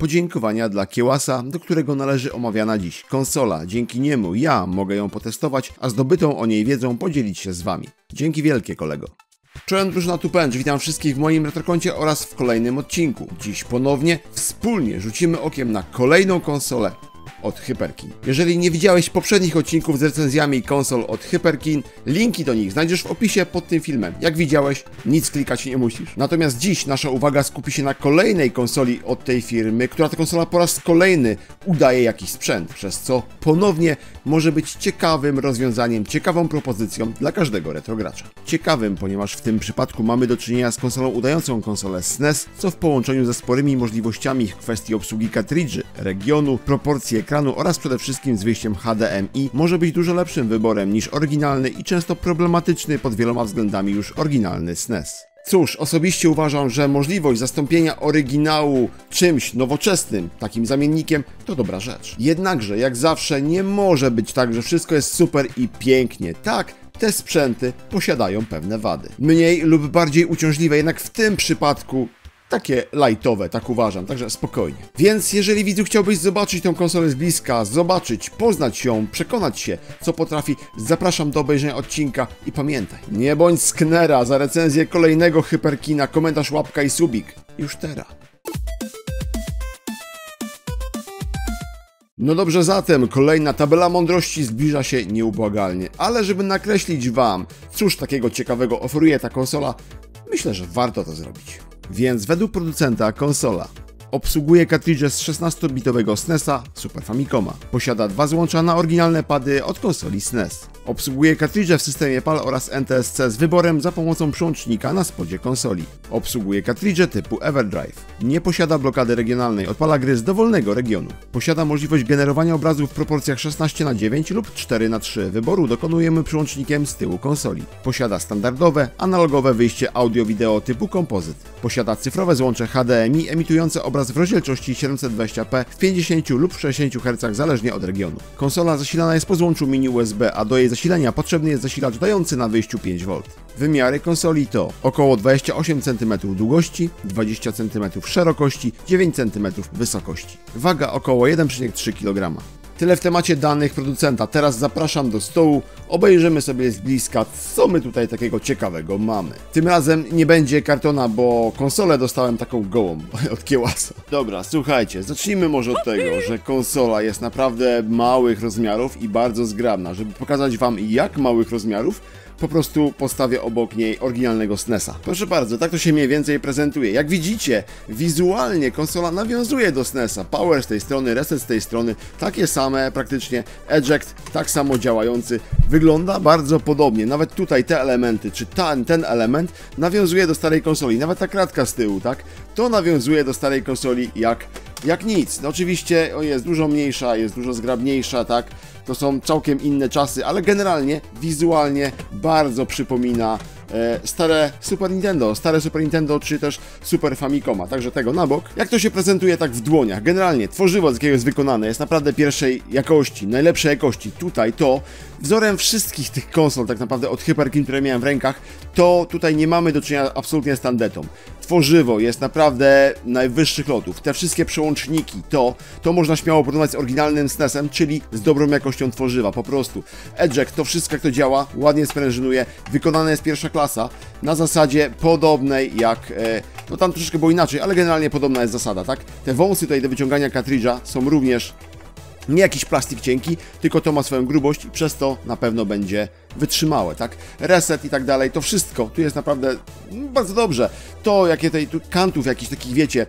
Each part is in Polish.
podziękowania dla Kiełasa, do którego należy omawiana dziś konsola. Dzięki niemu ja mogę ją potestować, a zdobytą o niej wiedzą podzielić się z wami. Dzięki wielkie, kolego. Czołem drużyna Tupęcz, witam wszystkich w moim retrokoncie oraz w kolejnym odcinku. Dziś ponownie wspólnie rzucimy okiem na kolejną konsolę od Hyperkin. Jeżeli nie widziałeś poprzednich odcinków z recenzjami konsol od Hyperkin, linki do nich znajdziesz w opisie pod tym filmem. Jak widziałeś, nic klikać nie musisz. Natomiast dziś nasza uwaga skupi się na kolejnej konsoli od tej firmy, która ta konsola po raz kolejny udaje jakiś sprzęt, przez co ponownie może być ciekawym rozwiązaniem, ciekawą propozycją dla każdego retrogracza. Ciekawym, ponieważ w tym przypadku mamy do czynienia z konsolą udającą konsolę SNES, co w połączeniu ze sporymi możliwościami w kwestii obsługi kartridży, regionu, proporcji ekranu oraz przede wszystkim z wyjściem HDMI może być dużo lepszym wyborem niż oryginalny i często problematyczny pod wieloma względami już oryginalny SNES. Cóż, osobiście uważam, że możliwość zastąpienia oryginału czymś nowoczesnym, takim zamiennikiem, to dobra rzecz. Jednakże, jak zawsze, nie może być tak, że wszystko jest super i pięknie. Tak, te sprzęty posiadają pewne wady. Mniej lub bardziej uciążliwe, jednak w tym przypadku takie lightowe, tak uważam, także spokojnie. Więc jeżeli widzu chciałbyś zobaczyć tę konsolę z bliska, poznać ją, przekonać się, co potrafi, zapraszam do obejrzenia odcinka i pamiętaj, nie bądź sknera, za recenzję kolejnego Hyperkina, komentarz, łapka i subik. Już teraz. No dobrze, zatem kolejna tabela mądrości zbliża się nieubłagalnie, ale żeby nakreślić wam, cóż takiego ciekawego oferuje ta konsola, myślę, że warto to zrobić. Więc według producenta konsola obsługuje kartridże z 16-bitowego SNES-a Super Famicoma. Posiada dwa złącza na oryginalne pady od konsoli SNES. Obsługuje kartridże w systemie PAL oraz NTSC z wyborem za pomocą przełącznika na spodzie konsoli. Obsługuje kartridże typu EverDrive. Nie posiada blokady regionalnej, odpala gry z dowolnego regionu. Posiada możliwość generowania obrazów w proporcjach 16:9 lub 4:3. Wyboru dokonujemy przełącznikiem z tyłu konsoli. Posiada standardowe, analogowe wyjście audio-wideo typu kompozyt. Posiada cyfrowe złącze HDMI emitujące obraz w rozdzielczości 720p w 50 lub 60 Hz zależnie od regionu. Konsola zasilana jest po złączu mini USB, a do jej zasilania potrzebny jest zasilacz dający na wyjściu 5V. Wymiary konsoli to około 28 cm długości, 20 cm szerokości, 9 cm wysokości. Waga około 1,3 kg. Tyle w temacie danych producenta. Teraz zapraszam do stołu, obejrzymy sobie z bliska, co my tutaj takiego ciekawego mamy. Tym razem nie będzie kartona, bo konsolę dostałem taką gołą od Kiełasa. Dobra, słuchajcie, zacznijmy może od tego, że konsola jest naprawdę małych rozmiarów i bardzo zgrabna. Żeby pokazać wam jak małych rozmiarów, po prostu postawię obok niej oryginalnego SNES-a. Proszę bardzo, tak to się mniej więcej prezentuje. Jak widzicie, wizualnie konsola nawiązuje do SNES-a. Power z tej strony, reset z tej strony, takie same praktycznie, eject tak samo działający. Wygląda bardzo podobnie. Nawet tutaj te elementy, czy ten element nawiązuje do starej konsoli. Nawet ta kratka z tyłu, tak? To nawiązuje do starej konsoli jak nic. No oczywiście jest dużo mniejsza, jest dużo zgrabniejsza, tak? To są całkiem inne czasy, ale generalnie, wizualnie bardzo przypomina stare Super Nintendo, czy też Super Famicoma, także tego na bok. Jak to się prezentuje tak w dłoniach? Generalnie tworzywo, z jakiego jest wykonane, jest naprawdę pierwszej jakości, najlepszej jakości. Tutaj to, wzorem wszystkich tych konsol tak naprawdę od Hyperkin, które miałem w rękach, to tutaj nie mamy do czynienia absolutnie z tandetą. Tworzywo jest naprawdę najwyższych lotów. Te wszystkie przełączniki, to można śmiało porównać z oryginalnym SNES-em, czyli z dobrą jakością tworzywa, po prostu. Eject, to wszystko jak to działa, ładnie sprężynuje, wykonane jest pierwsza klasa, na zasadzie podobnej jak, no tam troszeczkę było inaczej, ale generalnie podobna jest zasada, tak? Te wąsy tutaj do wyciągania kartridża są również nie jakiś plastik cienki, tylko to ma swoją grubość i przez to na pewno będzie wytrzymałe, tak? Reset i tak dalej, to wszystko, tu jest naprawdę bardzo dobrze. To, jakie tu kantów jakichś takich, wiecie,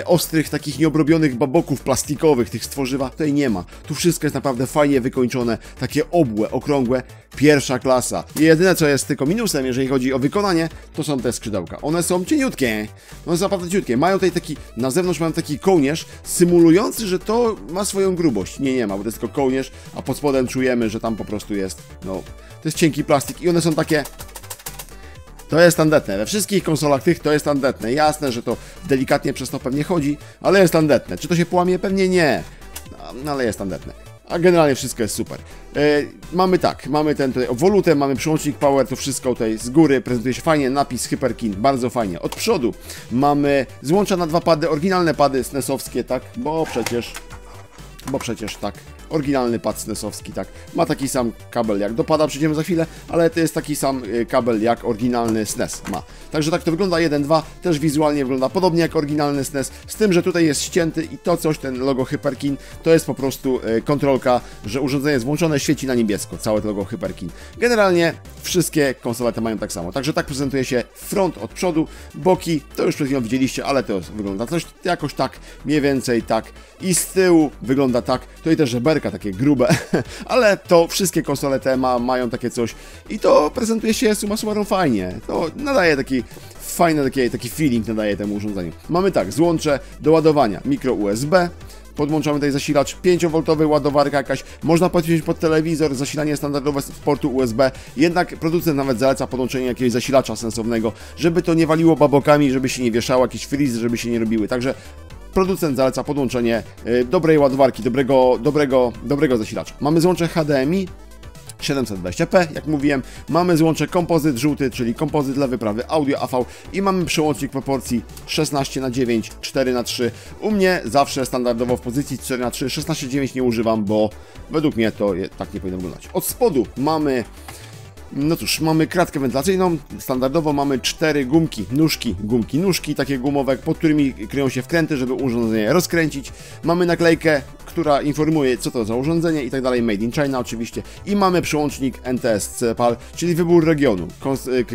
ostrych, takich nieobrobionych baboków plastikowych, tych z tworzywa, tutaj nie ma. Tu wszystko jest naprawdę fajnie wykończone, takie obłe, okrągłe, pierwsza klasa. I jedyne, co jest tylko minusem, jeżeli chodzi o wykonanie, to są te skrzydełka. One są cieniutkie, one są naprawdę cieniutkie. Mają tutaj taki, na zewnątrz mają taki kołnierz, symulujący, że to ma swoją grubość. Nie ma, bo to jest tylko kołnierz, a pod spodem czujemy, że tam po prostu jest, no, to jest cienki plastik i one są takie... To jest tandetne. We wszystkich konsolach tych to jest tandetne. Jasne, że to delikatnie przez to pewnie chodzi, ale jest tandetne. Czy to się połamie? Pewnie nie. No, ale jest tandetne. a generalnie wszystko jest super. Mamy tak, mamy ten tutaj obwolutę, mamy przełącznik power, to wszystko tutaj z góry prezentuje się fajnie, napis Hyperkin, bardzo fajnie. Od przodu mamy złącza na 2 pady, oryginalne pady SNES-owskie, tak, bo przecież tak, oryginalny pad SNES-owski, tak, ma taki sam kabel jak do pada, przejdziemy za chwilę, ale to jest taki sam kabel jak oryginalny SNES ma. Także tak to wygląda, 1.2, też wizualnie wygląda podobnie jak oryginalny SNES, z tym, że tutaj jest ścięty i to coś, ten logo Hyperkin, to jest po prostu kontrolka, że urządzenie jest włączone, świeci na niebiesko, całe to logo Hyperkin. Generalnie wszystkie konsole te mają tak samo, także tak prezentuje się front od przodu, boki, to już przed chwilą widzieliście, ale to wygląda coś jakoś tak, mniej więcej tak, i z tyłu wygląda tak, tutaj też żeberka takie grube, ale to wszystkie konsole te mają takie coś i to prezentuje się summa summarum fajnie, to nadaje taki fajny taki feeling nadaje temu urządzeniu. Mamy tak, złącze do ładowania, mikro USB, podłączamy tutaj zasilacz 5V, ładowarka jakaś, można podpiąć pod telewizor, zasilanie standardowe z portu USB, jednak producent nawet zaleca podłączenie jakiegoś zasilacza sensownego, żeby to nie waliło babokami, żeby się nie wieszało, jakieś frizy, żeby się nie robiły, także producent zaleca podłączenie dobrej ładowarki, dobrego zasilacza. Mamy złącze HDMI 720p, jak mówiłem, mamy złącze kompozyt żółty, czyli kompozyt lewy, prawy, audio AV i mamy przełącznik proporcji 16:9, 4:3. U mnie zawsze standardowo w pozycji 4:3, 16:9 nie używam, bo według mnie to tak nie powinno wyglądać. Od spodu mamy, no cóż, mamy kratkę wentylacyjną, standardowo mamy 4 nóżki takie gumowe, pod którymi kryją się wkręty, żeby urządzenie rozkręcić. Mamy naklejkę, która informuje, co to za urządzenie i tak dalej, made in China oczywiście. I mamy przełącznik NTSC PAL, czyli wybór regionu.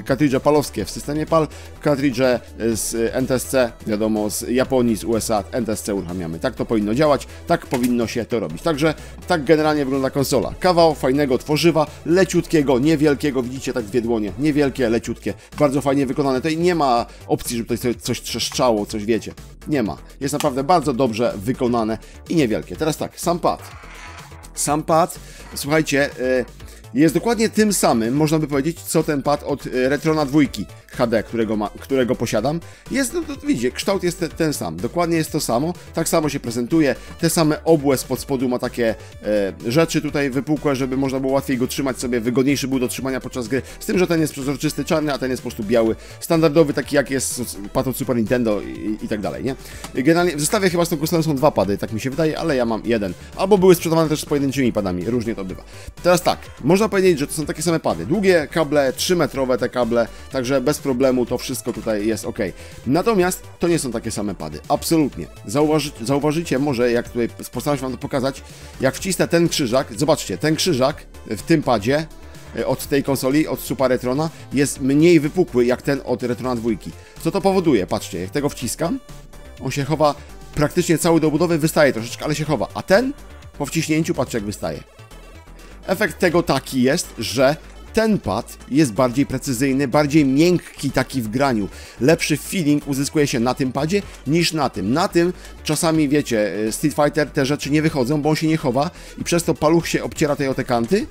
Kartridże palowskie w systemie PAL, kartridże z NTSC, wiadomo, z Japonii, z USA, NTSC uruchamiamy. Tak to powinno działać, tak powinno się to robić. Także tak generalnie wygląda konsola. Kawał fajnego tworzywa, leciutkiego, niewielkiego, widzicie, tak 2 dłonie, niewielkie, leciutkie, bardzo fajnie wykonane. Tutaj nie ma opcji, żeby tutaj coś trzeszczało, coś wiecie. Nie ma. Jest naprawdę bardzo dobrze wykonane i niewielkie. Teraz tak, sam pad, słuchajcie, jest dokładnie tym samym, można by powiedzieć, co ten pad od Retrona 2 HD, którego posiadam. Jest, no, widzicie, kształt jest ten sam, dokładnie jest to samo, tak samo się prezentuje, te same obłe spod spodu ma takie rzeczy tutaj wypukłe, żeby można było łatwiej go trzymać sobie, wygodniejszy był do trzymania podczas gry, z tym, że ten jest przezroczysty, czarny, a ten jest po prostu biały, standardowy, taki jak jest pad od Super Nintendo i tak dalej, nie? Generalnie w zestawie chyba z tą konsolą są 2 pady, tak mi się wydaje, ale ja mam 1, albo były sprzedawane też z pojedynczymi padami, różnie to bywa. Teraz tak, można powiedzieć, że to są takie same pady, długie kable, 3-metrowe te kable, także bez problemu to wszystko tutaj jest ok. Natomiast to nie są takie same pady, absolutnie. Zauważycie może, jak tutaj postaram się Wam to pokazać, jak wcisnę ten krzyżak, zobaczcie, ten krzyżak w tym padzie od tej konsoli, od Super Retrona, jest mniej wypukły jak ten od Retrona 2. Co to powoduje? Patrzcie, jak tego wciskam, on się chowa praktycznie cały do obudowy, wystaje troszeczkę, ale się chowa, a ten po wciśnięciu, patrzcie jak wystaje. Efekt tego taki jest, że ten pad jest bardziej precyzyjny, bardziej miękki taki w graniu. Lepszy feeling uzyskuje się na tym padzie niż na tym. Na tym czasami, wiecie, Street Fighter te rzeczy nie wychodzą, bo on się nie chowa i przez to paluch się obciera tej o te kanty.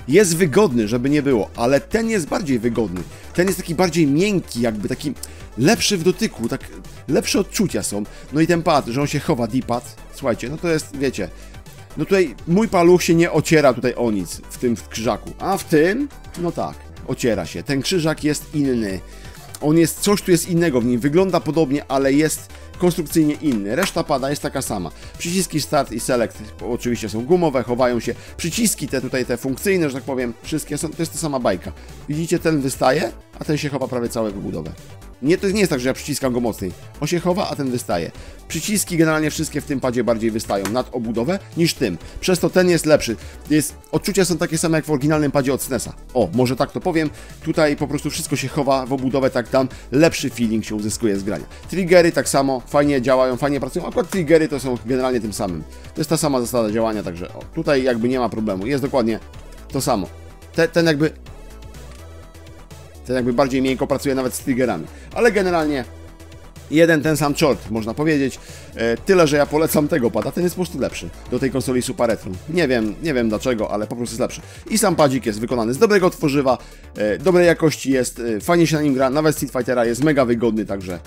Jest wygodny, żeby nie było, ale ten jest bardziej wygodny. Ten jest taki bardziej miękki, jakby taki lepszy w dotyku, tak lepsze odczucia są. No i ten pad, że on się chowa, D-pad, słuchajcie, no to jest, wiecie, no tutaj mój paluch się nie ociera tutaj o nic w tym krzyżaku, a w tym, no tak, ociera się. Ten krzyżak jest inny. On jest, coś tu jest innego w nim, wygląda podobnie, ale jest konstrukcyjnie inny. Reszta pada jest taka sama. Przyciski Start i Select oczywiście są gumowe, chowają się. Przyciski te tutaj, te funkcyjne, że tak powiem, wszystkie są, to jest ta sama bajka. Widzicie, ten wystaje, a ten się chowa prawie całe wybudowę. Nie, to nie jest tak, że ja przyciskam go mocniej. On się chowa, a ten wystaje. Przyciski generalnie wszystkie w tym padzie bardziej wystają nad obudowę niż tym. Przez to ten jest lepszy. Odczucia są takie same jak w oryginalnym padzie od SNES-a. O, może tak to powiem. Tutaj po prostu wszystko się chowa w obudowę, tak tam lepszy feeling się uzyskuje z grania. Triggery tak samo, fajnie działają, fajnie pracują. Akurat triggery to są generalnie tym samym. To jest ta sama zasada działania, także o, tutaj jakby nie ma problemu. Jest dokładnie to samo. Ten jakby bardziej miękko pracuje nawet z triggerami. Ale generalnie ten sam czort, można powiedzieć. Tyle, że ja polecam tego pada, ten jest po prostu lepszy do tej konsoli Super Retron. Nie wiem dlaczego, ale po prostu jest lepszy. I sam padzik jest wykonany z dobrego tworzywa, dobrej jakości jest, fajnie się na nim gra, nawet Street Fightera jest mega wygodny, także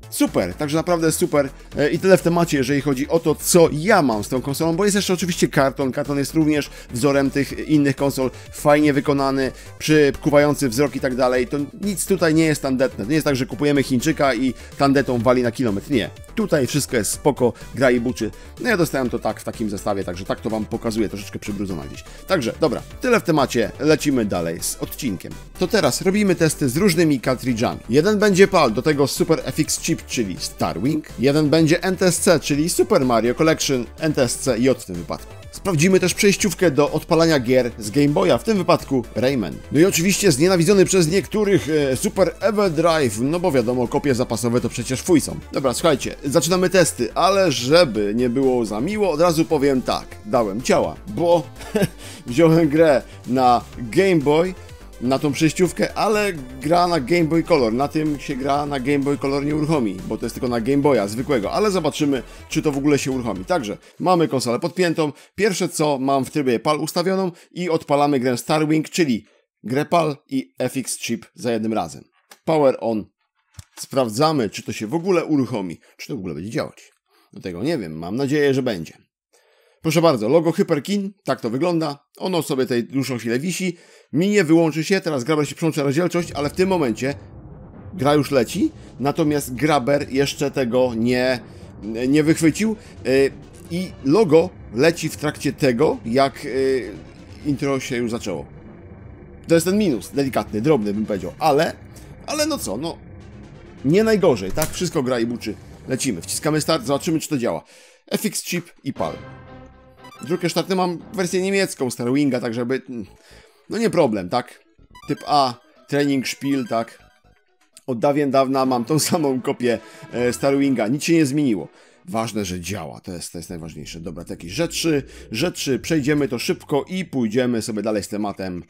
Super, także naprawdę super. I tyle w temacie, jeżeli chodzi o to, co ja mam z tą konsolą, bo jest jeszcze oczywiście karton. Karton jest również wzorem tych innych konsol, fajnie wykonany, przykuwający wzrok i tak dalej. To nic tutaj nie jest tandetne. To nie jest tak, że kupujemy Chińczyka i tandetą wali na kilometr. Nie. Tutaj wszystko jest spoko, gra i buczy. No ja dostałem to tak w takim zestawie, także tak to wam pokazuję, troszeczkę przybrudzona gdzieś. Także, dobra, tyle w temacie, lecimy dalej z odcinkiem. To teraz robimy testy z różnymi kartridżami. Jeden będzie PAL, do tego Super FX Chip, czyli Starwing. Jeden będzie NTSC, czyli Super Mario Collection NTSC-J w tym wypadku. Sprawdzimy też przejściówkę do odpalania gier z Game Boya, w tym wypadku Rayman. No i oczywiście znienawidzony przez niektórych Super Everdrive, no bo wiadomo, kopie zapasowe to przecież fuj są. Dobra, słuchajcie, zaczynamy testy, ale żeby nie było za miło, od razu powiem tak, dałem ciała, bo wziąłem grę na Game Boy, na tą przejściówkę, ale gra na Game Boy Color. Na tym się gra na Game Boy Color nie uruchomi, bo to jest tylko na Game Boya zwykłego, ale zobaczymy, czy to w ogóle się uruchomi. Także mamy konsolę podpiętą. Pierwsze co, mam w trybie PAL ustawioną i odpalamy grę Starwing, czyli grę PAL i FX Chip za jednym razem. Power on. Sprawdzamy, czy to się w ogóle uruchomi, czy to w ogóle będzie działać. Do tego nie wiem, mam nadzieję, że będzie. Proszę bardzo, logo Hyperkin, tak to wygląda. Ono sobie tutaj dłuższą chwilę wisi. Minie, wyłączy się, teraz graber się przełącza rozdzielczość, ale w tym momencie gra już leci, natomiast graber jeszcze tego nie wychwycił i logo leci w trakcie tego, jak intro się już zaczęło. To jest ten minus, delikatny, drobny bym powiedział, ale no co, no nie najgorzej, tak? Wszystko gra i buczy. Lecimy, wciskamy start, zobaczymy, czy to działa. FX Chip i PAL. Drugie starty mam wersję niemiecką Starwinga, tak żeby... No nie problem, tak? Typ A, Training Spiel, tak? Od dawien dawna mam tą samą kopię Starwinga, nic się nie zmieniło. Ważne, że działa, to jest najważniejsze. Dobra, to jakieś rzeczy, przejdziemy to szybko i pójdziemy sobie dalej z tematem.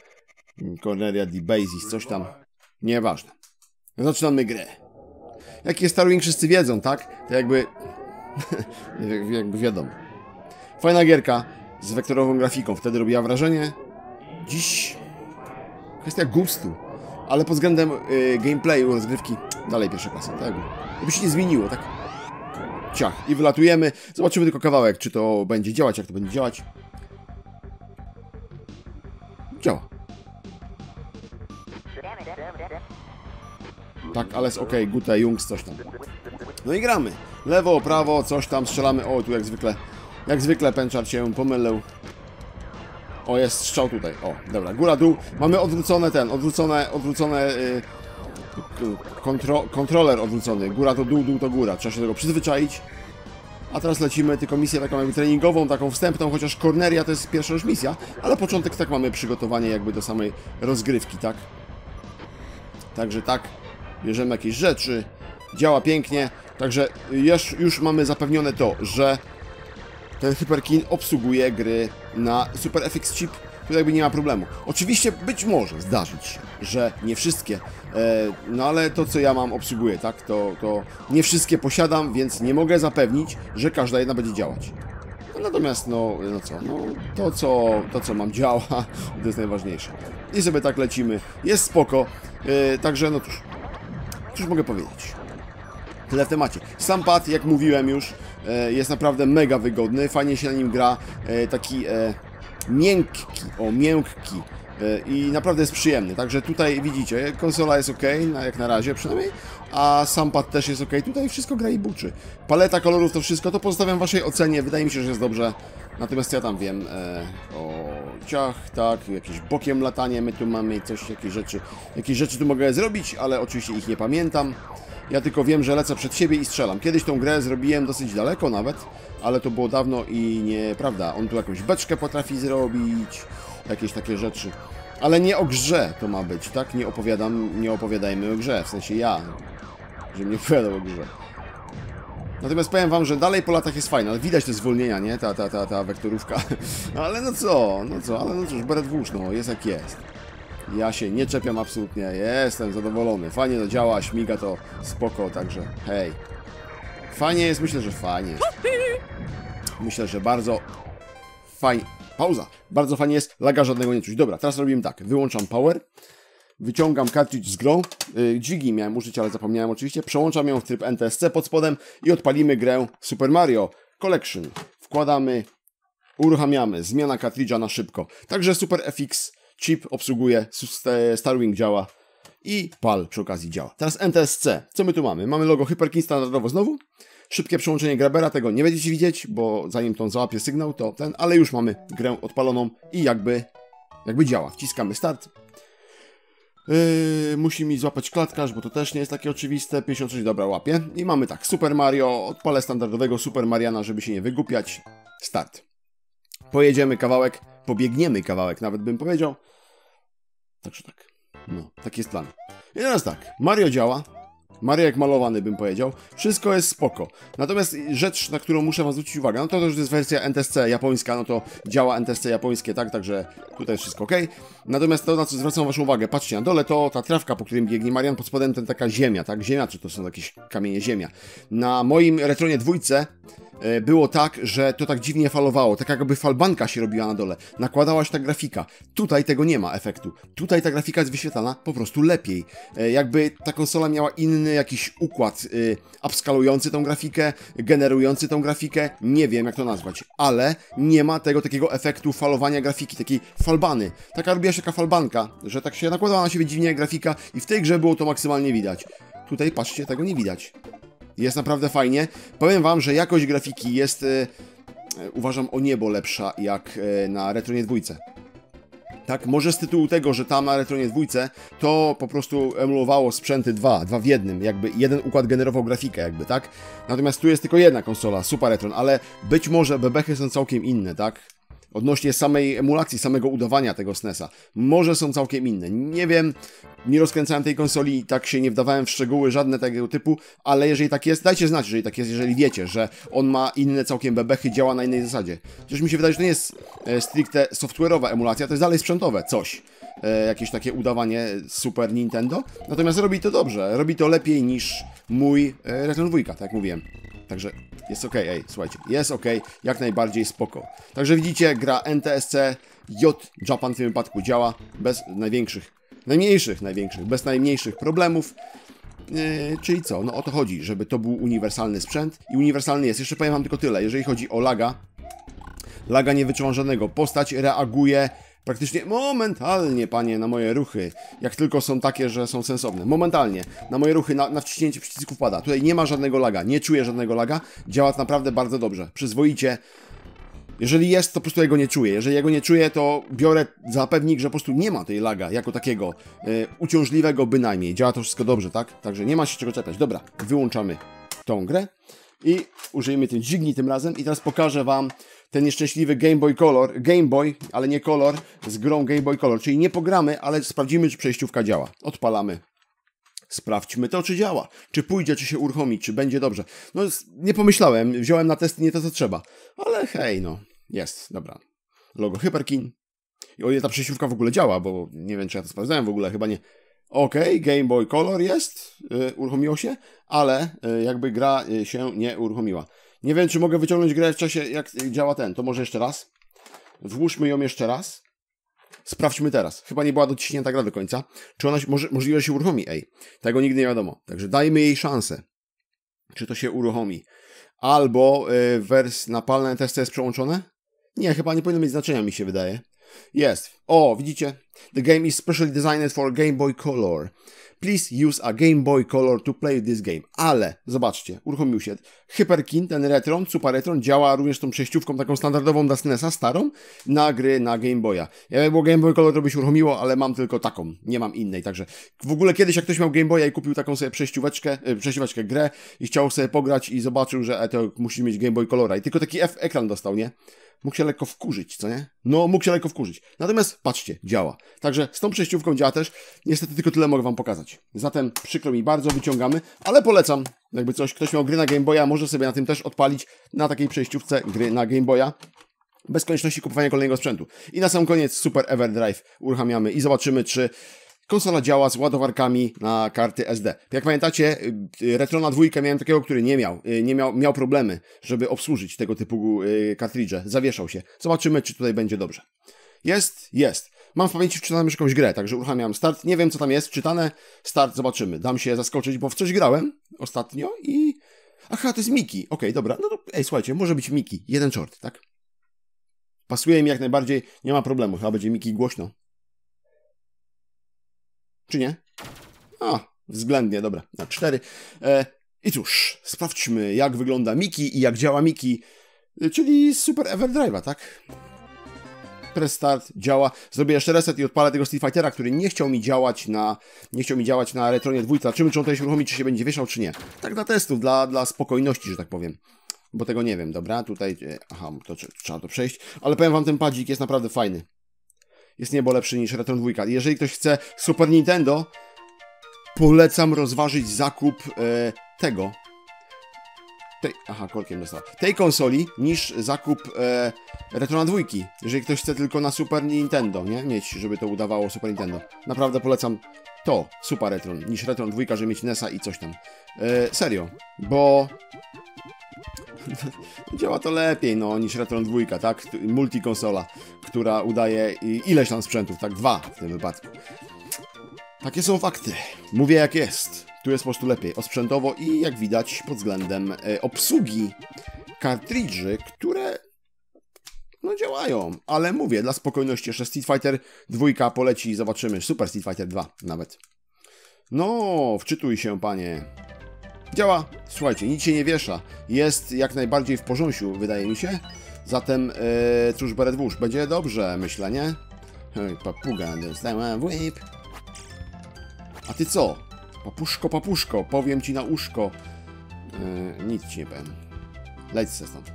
Corneria di Basis, coś tam. Nieważne. Zaczynamy grę. Jaki jest Starwing, wszyscy wiedzą, tak? To jakby wiadomo. Fajna gierka z wektorową grafiką, wtedy robiła wrażenie. Dziś kwestia gustu, ale pod względem gameplayu, rozgrywki dalej pierwsza klasa, tak? Jakby się nie zmieniło, tak? Ciach, i wylatujemy, zobaczymy tylko kawałek, czy to będzie działać, jak to będzie działać. Działa. Tak, ale jest ok, Gute Jungs, coś tam. No i gramy. Lewo, prawo, coś tam, strzelamy. O, tu jak zwykle pęczar się pomylał. O, jest strzał tutaj. O, dobra, góra, dół. Mamy odwrócone kontroler odwrócony. Góra to dół, dół to góra. Trzeba się do tego przyzwyczaić. A teraz lecimy tylko misję taką jakby treningową, taką wstępną, chociaż Corneria to jest pierwsza już misja, ale początek tak mamy przygotowanie jakby do samej rozgrywki, tak? Także tak, bierzemy jakieś rzeczy, działa pięknie, także już mamy zapewnione to, że ten Hyperkin obsługuje gry na Super FX Chip, tu jakby nie ma problemu. Oczywiście być może zdarzyć się, że nie wszystkie, no ale to co ja mam obsługuje, tak, to nie wszystkie posiadam, więc nie mogę zapewnić, że każda jedna będzie działać. Natomiast no to co mam działa, to jest najważniejsze. I sobie tak lecimy, jest spoko, także no cóż mogę powiedzieć. Tyle w temacie. Sam pad, jak mówiłem już, jest naprawdę mega wygodny, fajnie się na nim gra, taki miękki i naprawdę jest przyjemny. Także tutaj widzicie, konsola jest ok, jak na razie przynajmniej, a sam pad też jest ok. Tutaj wszystko gra i buczy. Paleta kolorów, to wszystko, to pozostawiam waszej ocenie, wydaje mi się, że jest dobrze. Natomiast ja tam wiem o ciach, tak, jakieś bokiem latanie, my tu mamy coś, jakieś rzeczy tu mogę zrobić, ale oczywiście ich nie pamiętam. Ja tylko wiem, że lecę przed siebie i strzelam. Kiedyś tą grę zrobiłem dosyć daleko nawet, ale to było dawno i nieprawda. On tu jakąś beczkę potrafi zrobić, jakieś takie rzeczy. Ale nie o grze to ma być, tak? Nie opowiadajmy o grze, w sensie ja, żebym nie opowiadał o grze. Natomiast powiem wam, że dalej po latach jest fajna, ale widać te zwolnienia, nie? Ta wektorówka. Ale no co, ale no cóż, beret włóż, no, jest jak jest. Ja się nie czepiam absolutnie, jestem zadowolony. Fajnie to działa, śmiga to spoko, także hej. Fajnie jest, myślę, że fajnie jest. Myślę, że bardzo fajnie. Pauza. Bardzo fajnie jest, laga żadnego nie czuć. Dobra, teraz robimy tak. Wyłączam power. wyciągam cartridge z grą, dźwigni miałem użyć, ale zapomniałem oczywiście, przełączam ją w tryb NTSC pod spodem i odpalimy grę Super Mario Collection. Wkładamy, uruchamiamy, zmiana cartridge'a na szybko. Także Super FX chip obsługuje, Starwing działa i PAL przy okazji działa. Teraz NTSC, co my tu mamy? Mamy logo Hyperkin standardowo znowu, szybkie przełączenie grabera, tego nie będziecie widzieć, bo zanim to załapie sygnał, to ten, ale już mamy grę odpaloną i jakby działa. Wciskamy start. Musi mi złapać klatkarz, bo to też nie jest takie oczywiste. 56, dobra, łapie. I mamy tak, Super Mario, odpalę standardowego Super Mariana, żeby się nie wygłupiać. Start. Pojedziemy kawałek, pobiegniemy kawałek, nawet bym powiedział. Także tak. No, taki jest plan. I teraz tak, Mario działa. Mario jak malowany, bym powiedział. Wszystko jest spoko. Natomiast rzecz, na którą muszę wam zwrócić uwagę, no to już jest wersja NTSC japońska, no to działa NTSC japońskie, tak, także tutaj jest wszystko ok. Natomiast to, na co zwracam waszą uwagę, patrzcie na dole, to ta trawka, po którym biegnie Marian, pod spodem ten taka ziemia, tak, ziemia, czy to są jakieś kamienie, ziemia. Na moim Retronie 2 było tak, że to tak dziwnie falowało, tak jakby falbanka się robiła na dole. Nakładała się ta grafika. Tutaj tego nie ma efektu. Tutaj ta grafika jest wyświetlana po prostu lepiej. Jakby ta konsola miała inny jakiś układ upscalujący tą grafikę, generujący tą grafikę, nie wiem jak to nazwać, ale nie ma tego takiego efektu falowania grafiki, takiej falbany. Taka robiła się taka falbanka, że tak się nakładała na siebie dziwnie grafika i w tej grze było to maksymalnie widać. Tutaj, patrzcie, tego nie widać. Jest naprawdę fajnie. Powiem wam, że jakość grafiki jest, uważam, o niebo lepsza jak na Retronie 2. Tak, może z tytułu tego, że tam na Retronie 2 to po prostu emulowało sprzęty dwa w jednym, jakby jeden układ generował grafikę, jakby, tak? Natomiast tu jest tylko jedna konsola, Super Retron, ale być może bebechy są całkiem inne, tak? Odnośnie samej emulacji, samego udawania tego SNES-a. Może są całkiem inne. Nie wiem, nie rozkręcałem tej konsoli, tak się nie wdawałem w szczegóły żadne tego typu, ale jeżeli tak jest, dajcie znać, jeżeli tak jest, jeżeli wiecie, że on ma inne całkiem bebechy, działa na innej zasadzie. Chociaż mi się wydaje, że to nie jest stricte software'owa emulacja, to jest dalej sprzętowe, coś. Jakieś takie udawanie Super Nintendo. Natomiast robi to dobrze, robi to lepiej niż mój Retron 2, tak jak mówiłem. Także jest ok, słuchajcie, jest ok, jak najbardziej spoko. Także widzicie, gra NTSC J Japan w tym wypadku działa bez bez najmniejszych problemów. Czyli co? No o to chodzi, żeby to był uniwersalny sprzęt i uniwersalny jest. Jeszcze powiem wam tylko tyle, jeżeli chodzi o laga nie wyczuwam żadnego. Postać reaguje praktycznie momentalnie, panie, na moje ruchy. Jak tylko są takie, że są sensowne. Momentalnie. Na moje ruchy, na wciśnięcie przycisków pada. Tutaj nie ma żadnego laga. Nie czuję żadnego laga. Działa naprawdę bardzo dobrze. Przyzwoicie. Jeżeli jest, to po prostu ja go nie czuję. Jeżeli ja go nie czuję, to biorę za pewnik, że po prostu nie ma tej laga jako takiego uciążliwego bynajmniej. Działa to wszystko dobrze, tak? Także nie ma się czego czepiać. Dobra, wyłączamy tą grę i użyjemy tej dźwigni tym razem. I teraz pokażę wam ten nieszczęśliwy Game Boy Color, Game Boy, ale nie Color, z grą Game Boy Color. Czyli nie pogramy, ale sprawdzimy, czy przejściówka działa. Odpalamy. Sprawdźmy to, czy działa. Czy pójdzie, czy się uruchomi, czy będzie dobrze. No, nie pomyślałem, wziąłem na testy nie to, co trzeba. Ale hej, no, jest, dobra. Logo Hyperkin. I o ile ta przejściówka w ogóle działa, bo nie wiem, czy ja to sprawdzałem w ogóle, chyba nie. Okej, Game Boy Color jest, uruchomiło się, ale jakby gra się nie uruchomiła. Nie wiem, czy mogę wyciągnąć grę w czasie, jak działa ten. To może jeszcze raz. Włóżmy ją jeszcze raz. Sprawdźmy teraz. Chyba nie była dociśnięta gra do końca. Czy ona możliwe się uruchomi? Tego nigdy nie wiadomo. Także dajmy jej szansę. Czy to się uruchomi. Albo na palne testy jest przełączone? Nie, chyba nie powinno mieć znaczenia, mi się wydaje. Jest. O, widzicie? The game is specially designed for Game Boy Color. Please use a Game Boy Color to play this game. Ale, zobaczcie, uruchomił się. Hyperkin, ten Retron, Super Retron, działa również tą przejściówką taką standardową dla SNES-a, starą, na gry na Game Boya. Jakby było Game Boy Color, to by się uruchomiło, ale mam tylko taką, nie mam innej, także w ogóle kiedyś jak ktoś miał Game Boya i kupił taką sobie przejścióweczkę, grę i chciał sobie pograć i zobaczył, że to musi mieć Game Boy Colora i tylko taki ekran dostał, nie? Mógł się lekko wkurzyć, co nie? No, mógł się lekko wkurzyć. Natomiast, patrzcie, działa. Także z tą przejściówką działa też. Niestety tylko tyle mogę wam pokazać. Zatem przykro mi bardzo, wyciągamy, ale polecam. Jakby coś, ktoś miał gry na Game Boya, może sobie na tym też odpalić na takiej przejściówce gry na Game Boya. Bez konieczności kupowania kolejnego sprzętu. I na sam koniec Super Everdrive uruchamiamy i zobaczymy, czy konsola działa z ładowarkami na karty SD. Jak pamiętacie, Retrona 2 miałem takiego, który miał problemy, żeby obsłużyć tego typu kartridże. Zawieszał się. Zobaczymy, czy tutaj będzie dobrze. Jest. Mam w pamięci wczytaną już jakąś grę, także uruchamiam start. Nie wiem, co tam jest wczytane. Start, zobaczymy. Dam się zaskoczyć, bo w coś grałem ostatnio i... Aha, to jest Miki. Okej, dobra. No to, słuchajcie, może być Miki. Jeden short, tak? Pasuje mi jak najbardziej. Nie ma problemu. Chyba będzie Miki głośno. Czy nie? A, względnie, dobra. Na 4. I cóż, sprawdźmy, jak wygląda Miki i jak działa Miki, czyli Super Everdrive'a, tak? Press start, działa. Zrobię jeszcze reset i odpalę tego Street Fightera, który nie chciał mi działać na Retronie 2. Zobaczymy, czy on to się uruchomi, czy się będzie wieszał, czy nie. Tak dla testów, dla spokojności, że tak powiem. Bo tego nie wiem, dobra? Tutaj, aha, to trzeba to przejść. Ale powiem wam, ten padzik jest naprawdę fajny. Jest niebo lepszy niż Retron 2. Jeżeli ktoś chce Super Nintendo, polecam rozważyć zakup tego. Aha, korkiem dostał. Tej konsoli niż zakup Retrona 2. Jeżeli ktoś chce tylko na Super Nintendo, nie? Mieć, żeby to udawało Super Nintendo. Naprawdę polecam to, Super Retron, niż Retron 2, żeby mieć NES-a i coś tam. Serio, bo... działa to lepiej, no, niż Retron 2, tak? Multikonsola, która udaje ileś tam sprzętów, tak? 2 w tym wypadku. Takie są fakty. Mówię jak jest. Tu jest po prostu lepiej osprzętowo i jak widać pod względem obsługi kartridży, które no działają. Ale mówię, dla spokojności jeszcze Street Fighter 2 poleci, zobaczymy. Super Street Fighter 2 nawet. No, wczytuj się, panie. Działa. Słuchajcie, nic się nie wiesza. Jest jak najbardziej w porządku, wydaje mi się. Zatem, cóż, beret włóż. Będzie dobrze, myślę, nie? Papuga dostała w łeb. A ty co? Papuszko, papuszko, powiem ci na uszko. Nic ci nie powiem. Leć se stąd.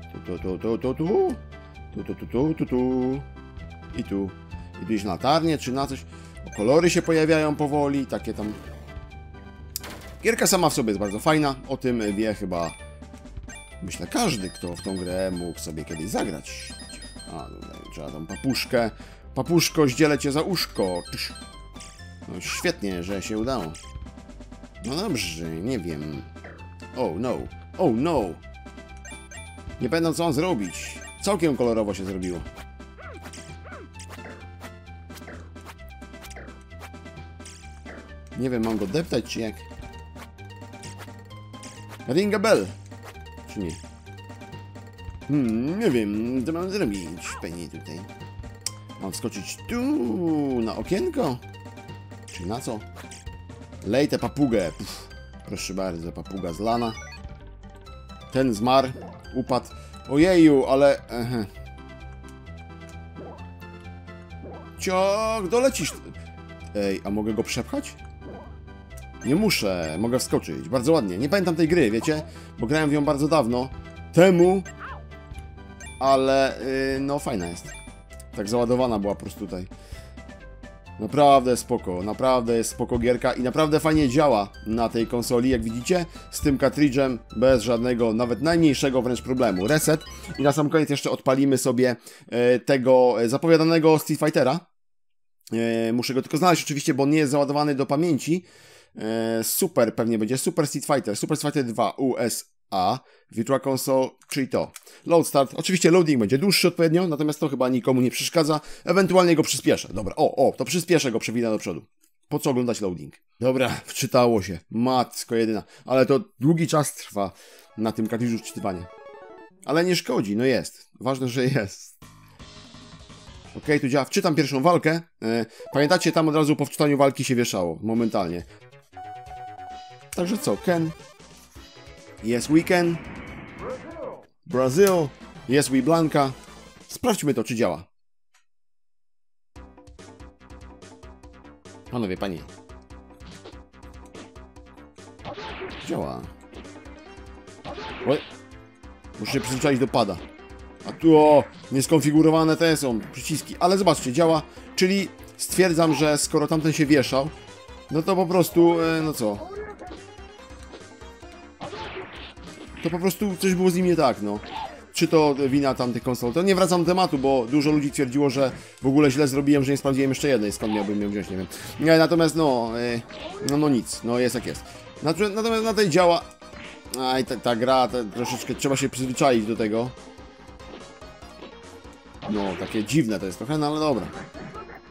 Tu. I tu. I gdzieś na latarnię, czy na coś. O, kolory się pojawiają powoli, takie tam. Gierka sama w sobie jest bardzo fajna. O tym wie chyba, myślę, każdy, kto w tą grę mógł sobie kiedyś zagrać. A, tutaj trzeba tą papuszkę. Papuszko, zdzielę cię za uszko. No świetnie, że się udało. No dobrze, nie wiem. Oh no, oh no. Nie będę co mam zrobić. Całkiem kolorowo się zrobiło. Nie wiem, mam go deptać czy jak? Ring a bell. Czy nie? Nie wiem, co mam zrobić. Pewnie tutaj. Mam wskoczyć tu, na okienko? Czy na co? Lej tę papugę. Puf. Proszę bardzo, papuga zlana. Ten zmarł, upadł. Ojeju, ale... Ciok, dolecisz. Ej, a mogę go przepchać? Nie muszę, mogę wskoczyć. Bardzo ładnie. Nie pamiętam tej gry, wiecie? Bo grałem w nią bardzo dawno temu. Ale, no fajna jest. Tak załadowana była po prostu tutaj. Naprawdę jest spoko gierka i naprawdę fajnie działa na tej konsoli, jak widzicie, z tym kartridżem bez żadnego, nawet najmniejszego wręcz problemu. Reset i na sam koniec jeszcze odpalimy sobie tego zapowiadanego Street Fightera. Muszę go tylko znaleźć oczywiście, bo on nie jest załadowany do pamięci. Super pewnie będzie, Super Street Fighter 2 USA, Virtual Console, czyli to. Load start, oczywiście loading będzie dłuższy odpowiednio, natomiast to chyba nikomu nie przeszkadza, ewentualnie go przyspieszę. Dobra, to przyspieszę go, przewinę do przodu. Po co oglądać loading? Dobra, wczytało się, matko jedyna, ale to długi czas trwa na tym kartridżu wczytywanie. Ale nie szkodzi, no jest, ważne, że jest. Okej, tu działa, wczytam pierwszą walkę, pamiętacie, tam od razu po wczytaniu walki się wieszało, momentalnie. Także co, Ken? Yes we can. Brazil. Yes we Blanca. Sprawdźmy to, czy działa. Panowie, panie. Działa. Oj. Muszę się przyzwyczaić do pada. A tu nieskonfigurowane te są przyciski. Ale zobaczcie, działa. Czyli stwierdzam, że skoro tamten się wieszał, no to po prostu, no co? To po prostu coś było z nim nie tak, no. Czy to wina tamtych konsol? To nie wracam do tematu, bo dużo ludzi twierdziło, że w ogóle źle zrobiłem, że nie sprawdziłem jeszcze jednej, skąd miałbym ją wziąć, nie wiem. Natomiast no nic, no jest jak jest. Natomiast na tej działa... Aj, ta gra, troszeczkę trzeba się przyzwyczaić do tego. No, takie dziwne to jest trochę, no ale dobra.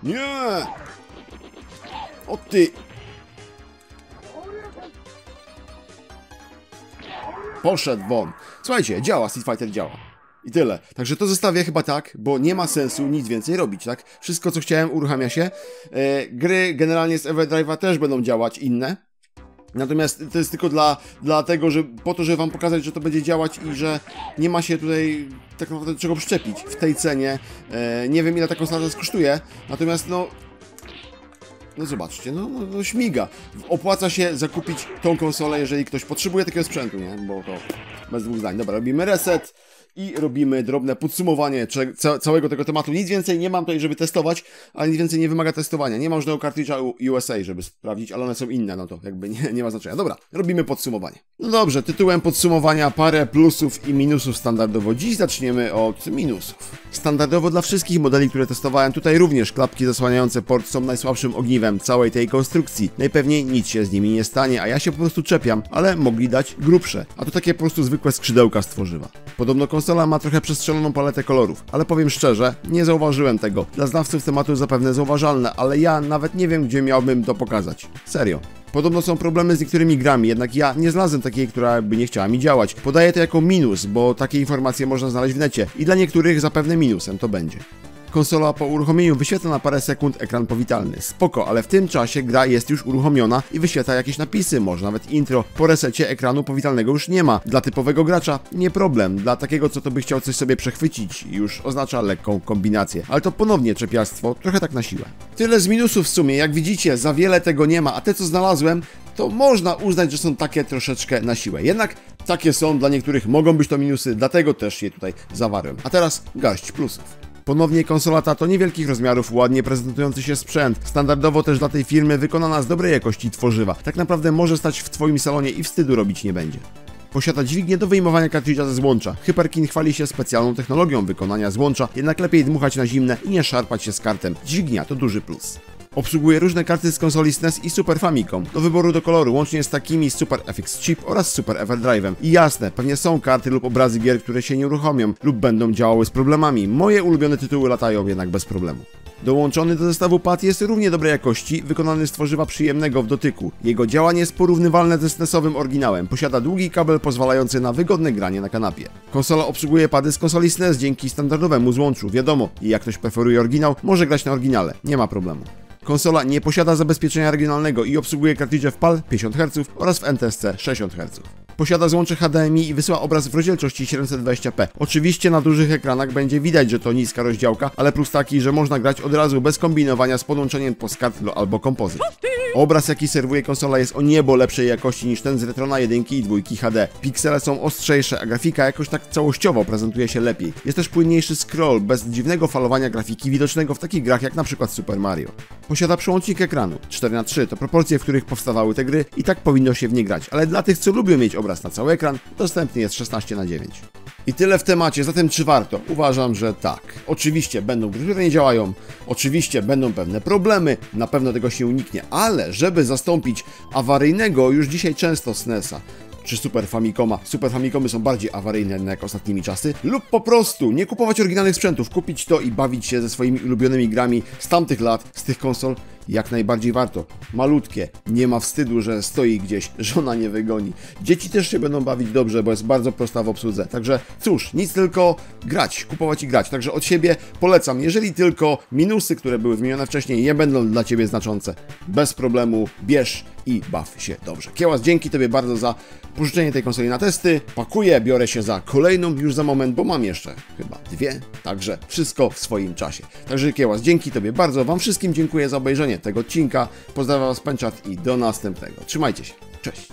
Nie! O ty! Poszedł won. Słuchajcie, działa, Street Fighter działa. I tyle. Także to zostawię chyba tak, bo nie ma sensu nic więcej robić, tak? Wszystko, co chciałem, uruchamia się. Gry generalnie z Everdrive'a też będą działać inne. Natomiast to jest tylko dlatego, że po to, żeby wam pokazać, że to będzie działać i że nie ma się tutaj tak naprawdę czego przyczepić w tej cenie. Nie wiem, ile ta konsola teraz kosztuje, natomiast no zobaczcie, no śmiga. Opłaca się zakupić tą konsolę, jeżeli ktoś potrzebuje takiego sprzętu, nie? Bo to bez dwóch zdań. Dobra, robimy reset i robimy drobne podsumowanie całego tego tematu. Nic więcej nie mam tutaj, żeby testować, ale nic więcej nie wymaga testowania. Nie mam żadnego kartridża USA, żeby sprawdzić, ale one są inne, no to jakby nie ma znaczenia. Dobra, robimy podsumowanie. No dobrze, tytułem podsumowania parę plusów i minusów standardowo. Dziś zaczniemy od minusów. Standardowo dla wszystkich modeli, które testowałem, tutaj również klapki zasłaniające port są najsłabszym ogniwem całej tej konstrukcji. Najpewniej nic się z nimi nie stanie, a ja się po prostu czepiam, ale mogli dać grubsze. A to takie po prostu zwykłe skrzydełka z tworzywa. Podobno konsola ma trochę przestrzeloną paletę kolorów, ale powiem szczerze, nie zauważyłem tego. Dla znawców tematu zapewne zauważalne, ale ja nawet nie wiem, gdzie miałbym to pokazać. Serio. Podobno są problemy z niektórymi grami, jednak ja nie znalazłem takiej, która by nie chciała mi działać. Podaję to jako minus, bo takie informacje można znaleźć w necie i dla niektórych zapewne minusem to będzie. Konsola po uruchomieniu wyświetla na parę sekund ekran powitalny. Spoko, ale w tym czasie gra jest już uruchomiona i wyświetla jakieś napisy, może nawet intro. Po resecie ekranu powitalnego już nie ma. Dla typowego gracza nie problem. Dla takiego, co to by chciał coś sobie przechwycić, już oznacza lekką kombinację. Ale to ponownie czepialstwo, trochę tak na siłę. Tyle z minusów w sumie. Jak widzicie, za wiele tego nie ma, a te, co znalazłem, to można uznać, że są takie troszeczkę na siłę. Jednak takie są, dla niektórych mogą być to minusy, dlatego też je tutaj zawarłem. A teraz garść plusów. Ponownie konsola ta to niewielkich rozmiarów, ładnie prezentujący się sprzęt. Standardowo też dla tej firmy wykonana z dobrej jakości tworzywa. Tak naprawdę może stać w twoim salonie i wstydu robić nie będzie. Posiada dźwignię do wyjmowania kartridża ze złącza. Hyperkin chwali się specjalną technologią wykonania złącza, jednak lepiej dmuchać na zimne i nie szarpać się z kartem. Dźwignia to duży plus. Obsługuje różne karty z konsoli SNES i Super Famicom. Do wyboru do koloru, łącznie z takimi Super FX Chip oraz Super Everdrive'em. I jasne, pewnie są karty lub obrazy gier, które się nie uruchomią lub będą działały z problemami. Moje ulubione tytuły latają jednak bez problemu. Dołączony do zestawu pad jest równie dobrej jakości, wykonany z tworzywa przyjemnego w dotyku. Jego działanie jest porównywalne ze SNES-owym oryginałem. Posiada długi kabel pozwalający na wygodne granie na kanapie. Konsola obsługuje pady z konsoli SNES dzięki standardowemu złączu. Wiadomo, i jak ktoś preferuje oryginał, może grać na oryginale. Nie ma problemu. Konsola nie posiada zabezpieczenia regionalnego i obsługuje kartridże w PAL 50 Hz oraz w NTSC 60 Hz. Posiada złącze HDMI i wysyła obraz w rozdzielczości 720p. Oczywiście na dużych ekranach będzie widać, że to niska rozdziałka, ale plus taki, że można grać od razu bez kombinowania z podłączeniem postkart albo kompozyt. Obraz, jaki serwuje konsola, jest o niebo lepszej jakości niż ten z Retrona 1 i 2 HD. Piksele są ostrzejsze, a grafika jakoś tak całościowo prezentuje się lepiej. Jest też płynniejszy scroll, bez dziwnego falowania grafiki widocznego w takich grach jak np. Super Mario. Posiada przełącznik ekranu. 4:3 to proporcje, w których powstawały te gry i tak powinno się w nie grać, ale dla tych, co lubią mieć obraz na cały ekran, dostępny jest 16:9. I tyle w temacie, zatem czy warto? Uważam, że tak. Oczywiście będą gry, które nie działają, oczywiście będą pewne problemy, na pewno tego się uniknie, ale żeby zastąpić awaryjnego już dzisiaj często SNES-a, czy Super Famicoma. Super Famicomy są bardziej awaryjne jak ostatnimi czasy. Lub po prostu nie kupować oryginalnych sprzętów, kupić to i bawić się ze swoimi ulubionymi grami z tamtych lat, z tych konsol. Jak najbardziej warto. Malutkie. Nie ma wstydu, że stoi gdzieś, żona nie wygoni. Dzieci też się będą bawić dobrze, bo jest bardzo prosta w obsłudze. Także cóż, nic tylko grać, kupować i grać. Także od siebie polecam. Jeżeli tylko minusy, które były wymienione wcześniej, nie będą dla Ciebie znaczące, bez problemu bierz i baw się dobrze. Kiełas, dzięki Tobie bardzo za pożyczenie tej konsoli na testy. Pakuję, biorę się za kolejną już za moment, bo mam jeszcze chyba 2. Także wszystko w swoim czasie. Także Kiełas, dzięki Tobie bardzo. Wam wszystkim dziękuję za obejrzenie tego odcinka. Pozdrawiam Was, Pęczat, i do następnego. Trzymajcie się. Cześć.